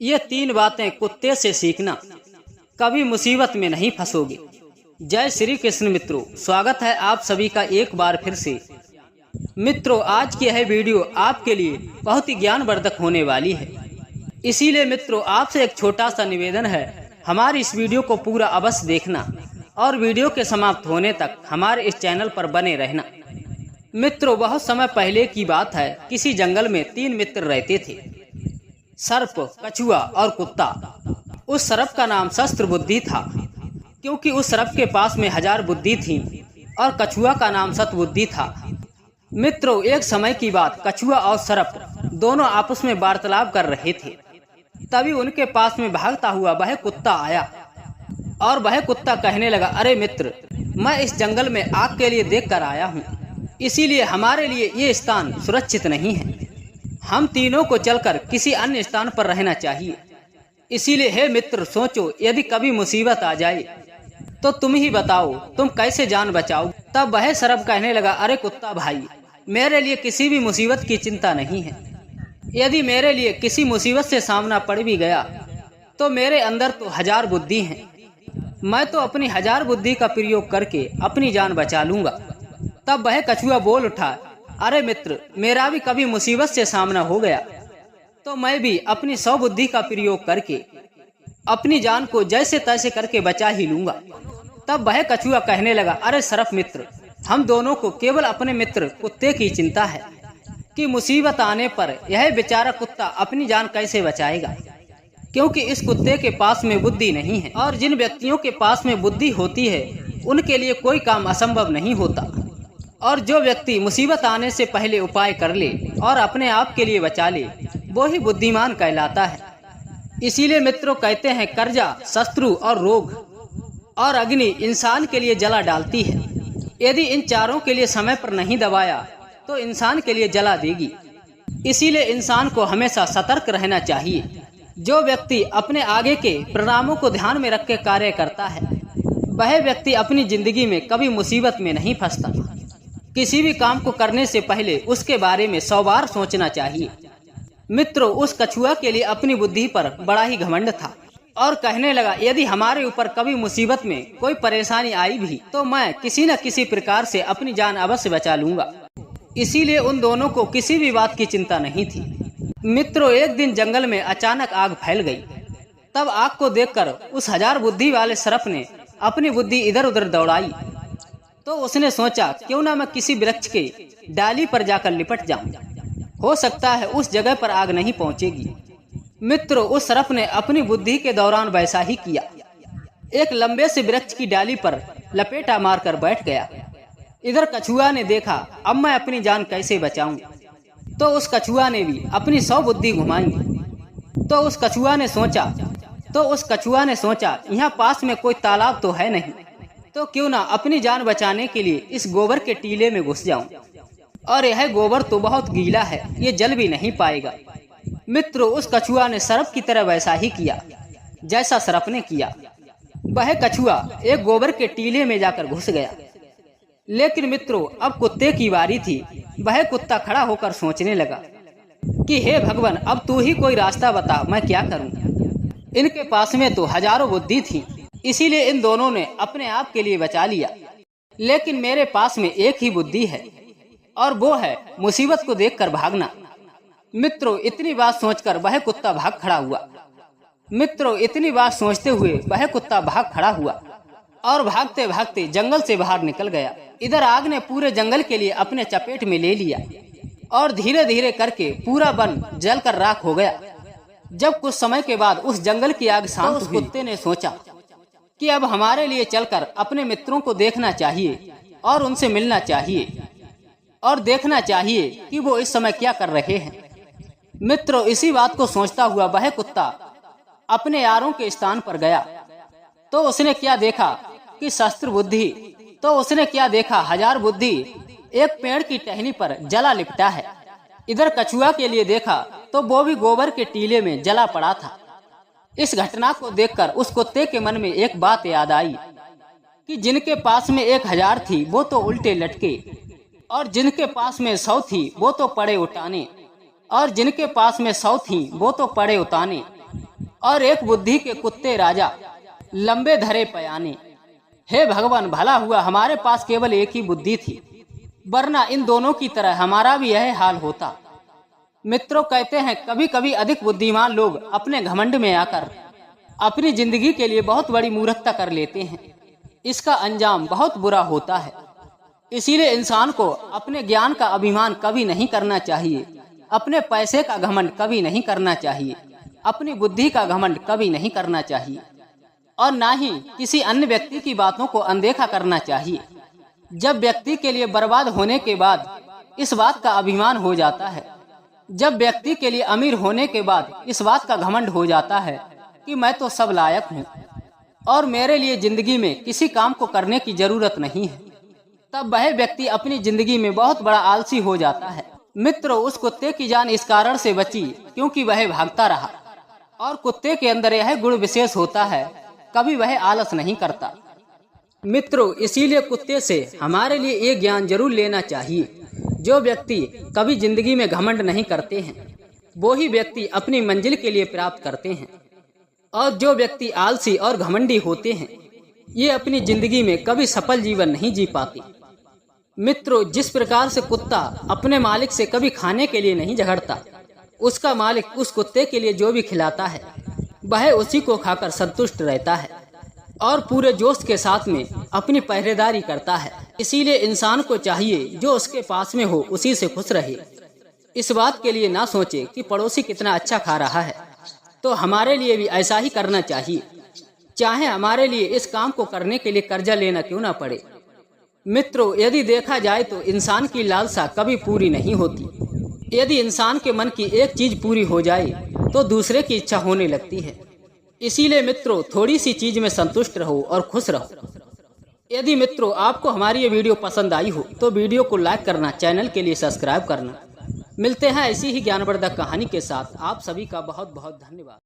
ये 3 बातें कुत्ते से सीखना, कभी मुसीबत में नहीं फंसोगे। जय श्री कृष्ण मित्रों, स्वागत है आप सभी का एक बार फिर से। मित्रों, आज की यह वीडियो आपके लिए बहुत ही ज्ञानवर्धक होने वाली है। इसीलिए मित्रों, आपसे एक छोटा सा निवेदन है, हमारी इस वीडियो को पूरा अवश्य देखना और वीडियो के समाप्त होने तक हमारे इस चैनल पर बने रहना। मित्रों, बहुत समय पहले की बात है, किसी जंगल में 3 मित्र रहते थे, सर्प, कछुआ और कुत्ता। उस सर्प का नाम शस्त्र बुद्धि था, क्योंकि उस सर्प के पास में 1000 बुद्धि थी, और कछुआ का नाम सत बुद्धि था। मित्रों, एक समय की बात, कछुआ और सर्प दोनों आपस में वार्तालाप कर रहे थे। तभी उनके पास में भागता हुआ वह कुत्ता आया, और वह कुत्ता कहने लगा, अरे मित्र, मैं इस जंगल में आग के लिए देख कर आया हूँ, इसीलिए हमारे लिए ये स्थान सुरक्षित नहीं है। हम तीनों को चलकर किसी अन्य स्थान पर रहना चाहिए। इसीलिए हे मित्र, सोचो, यदि कभी मुसीबत आ जाए तो तुम ही बताओ, तुम कैसे जान बचाओ। तब वह सर्प कहने लगा, अरे कुत्ता भाई, मेरे लिए किसी भी मुसीबत की चिंता नहीं है। यदि मेरे लिए किसी मुसीबत से सामना पड़ भी गया तो मेरे अंदर तो 1000 बुद्धि है, मैं तो अपनी 1000 बुद्धि का प्रयोग करके अपनी जान बचा लूंगा। तब वह कछुआ बोल उठा, अरे मित्र, मेरा भी कभी मुसीबत से सामना हो गया तो मैं भी अपनी 100 बुद्धि का प्रयोग करके अपनी जान को जैसे तैसे करके बचा ही लूंगा। तब वह कछुआ कहने लगा, अरे सर्प मित्र, हम दोनों को केवल अपने मित्र कुत्ते की चिंता है कि मुसीबत आने पर यह बेचारा कुत्ता अपनी जान कैसे बचाएगा, क्योंकि इस कुत्ते के पास में बुद्धि नहीं है, और जिन व्यक्तियों के पास में बुद्धि होती है उनके लिए कोई काम असंभव नहीं होता। और जो व्यक्ति मुसीबत आने से पहले उपाय कर ले और अपने आप के लिए बचा ले, वो ही बुद्धिमान कहलाता है। इसीलिए मित्रों कहते हैं, कर्जा, शत्रु और रोग और अग्नि इंसान के लिए जला डालती है। यदि इन चारों के लिए समय पर नहीं दबाया तो इंसान के लिए जला देगी। इसीलिए इंसान को हमेशा सतर्क रहना चाहिए। जो व्यक्ति अपने आगे के परिणामों को ध्यान में रख के कार्य करता है, वह व्यक्ति अपनी जिंदगी में कभी मुसीबत में नहीं फंसता। किसी भी काम को करने से पहले उसके बारे में 100 बार सोचना चाहिए। मित्रों, उस कछुआ के लिए अपनी बुद्धि पर बड़ा ही घमंड था, और कहने लगा, यदि हमारे ऊपर कभी मुसीबत में कोई परेशानी आई भी तो मैं किसी न किसी प्रकार से अपनी जान अवश्य बचा लूंगा। इसीलिए उन दोनों को किसी भी बात की चिंता नहीं थी। मित्रों, एक दिन जंगल में अचानक आग फैल गई। तब आग को देखकर उस 1000 बुद्धि वाले सर्प ने अपनी बुद्धि इधर उधर दौड़ाई। तो उसने सोचा, क्यों ना मैं किसी वृक्ष के डाली पर जाकर लिपट जाऊं, हो सकता है उस जगह पर आग नहीं पहुंचेगी। मित्रों, उस सर्प ने अपनी बुद्धि के दौरान वैसा ही किया। एक लंबे से वृक्ष की डाली पर लपेटा मारकर बैठ गया। इधर कछुआ ने देखा, अब मैं अपनी जान कैसे बचाऊं। तो उस कछुआ ने भी अपनी 100 बुद्धि घुमाई। तो उस कछुआ ने सोचा यहाँ पास में कोई तालाब तो है नहीं, तो क्यों ना अपनी जान बचाने के लिए इस गोबर के टीले में घुस जाऊं, और यह गोबर तो बहुत गीला है, ये जल भी नहीं पाएगा। मित्रों, उस कछुआ ने सर्प की तरह वैसा ही किया जैसा सर्प ने किया। वह कछुआ एक गोबर के टीले में जाकर घुस गया। लेकिन मित्रों, अब कुत्ते की बारी थी। वह कुत्ता खड़ा होकर सोचने लगा कि हे भगवान, अब तू ही कोई रास्ता बता, मैं क्या करूं। इनके पास में तो 1000 बुद्धि थी, इसीलिए इन दोनों ने अपने आप के लिए बचा लिया। लेकिन मेरे पास में एक ही बुद्धि है, और वो है मुसीबत को देखकर भागना। मित्रों, इतनी बात सोचकर वह कुत्ता भाग खड़ा हुआ। मित्रों, इतनी बात सोचते हुए वह कुत्ता भाग खड़ा हुआ और भागते भागते जंगल से बाहर निकल गया। इधर आग ने पूरे जंगल के लिए अपने चपेट में ले लिया, और धीरे धीरे करके पूरा वन जलकर राख हो गया। जब कुछ समय के बाद उस जंगल की आग शांत हुई, उस कुत्ते ने सोचा कि अब हमारे लिए चलकर अपने मित्रों को देखना चाहिए और उनसे मिलना चाहिए, और देखना चाहिए कि वो इस समय क्या कर रहे हैं। मित्रों, इसी बात को सोचता हुआ वह कुत्ता अपने यारों के स्थान पर गया। तो उसने क्या देखा कि शस्त्र बुद्धि, तो उसने क्या देखा, 1000 बुद्धि एक पेड़ की टहनी पर जला लिपटा है। इधर कछुआ के लिए देखा तो वो भी गोबर के टीले में जला पड़ा था। इस घटना को देखकर उस कुत्ते के मन में एक बात याद आई कि जिनके पास में 1000 थी वो तो उल्टे लटके, और जिनके पास में 100 थी वो तो पड़े उठाने, और जिनके पास में 100 थी वो तो पड़े उताने। और एक बुद्धि के कुत्ते राजा, लंबे धरे पयाने। हे भगवान, भला हुआ हमारे पास केवल एक ही बुद्धि थी, वरना इन दोनों की तरह हमारा भी यह हाल होता। मित्रों, कहते हैं कभी कभी अधिक बुद्धिमान लोग अपने घमंड में आकर अपनी जिंदगी के लिए बहुत बड़ी मूर्खता कर लेते हैं। इसका अंजाम बहुत बुरा होता है। इसीलिए इंसान को अपने ज्ञान का अभिमान कभी नहीं करना चाहिए, अपने पैसे का घमंड कभी नहीं करना चाहिए, अपनी बुद्धि का घमंड कभी नहीं करना चाहिए, और ना ही किसी अन्य व्यक्ति की बातों को अनदेखा करना चाहिए। जब व्यक्ति के लिए बर्बाद होने के बाद इस बात का अभिमान हो जाता है, जब व्यक्ति के लिए अमीर होने के बाद इस बात का घमंड हो जाता है कि मैं तो सब लायक हूँ और मेरे लिए जिंदगी में किसी काम को करने की जरूरत नहीं है, तब वह व्यक्ति अपनी जिंदगी में बहुत बड़ा आलसी हो जाता है। मित्रों, उस कुत्ते की जान इस कारण से बची क्योंकि वह भागता रहा, और कुत्ते के अंदर यह गुण विशेष होता है, कभी वह आलस नहीं करता। मित्रों, इसीलिए कुत्ते से हमारे लिए एक ज्ञान जरूर लेना चाहिए। जो व्यक्ति कभी जिंदगी में घमंड नहीं करते हैं, वो ही व्यक्ति अपनी मंजिल के लिए प्राप्त करते हैं, और जो व्यक्ति आलसी और घमंडी होते हैं, ये अपनी जिंदगी में कभी सफल जीवन नहीं जी पाते। मित्रों, जिस प्रकार से कुत्ता अपने मालिक से कभी खाने के लिए नहीं झगड़ता, उसका मालिक उस कुत्ते के लिए जो भी खिलाता है वह उसी को खाकर संतुष्ट रहता है और पूरे जोश के साथ में अपनी पहरेदारी करता है। इसीलिए इंसान को चाहिए जो उसके पास में हो उसी से खुश रहे। इस बात के लिए ना सोचे कि पड़ोसी कितना अच्छा खा रहा है तो हमारे लिए भी ऐसा ही करना चाहिए, चाहे हमारे लिए इस काम को करने के लिए कर्जा लेना क्यों ना पड़े। मित्रों, यदि देखा जाए तो इंसान की लालसा कभी पूरी नहीं होती। यदि इंसान के मन की एक चीज पूरी हो जाए तो दूसरे की इच्छा होने लगती है। इसीलिए मित्रों, थोड़ी सी चीज में संतुष्ट रहो और खुश रहो। यदि मित्रों आपको हमारी ये वीडियो पसंद आई हो तो वीडियो को लाइक करना, चैनल के लिए सब्सक्राइब करना। मिलते हैं ऐसी ही ज्ञानवर्धक कहानी के साथ। आप सभी का बहुत बहुत धन्यवाद।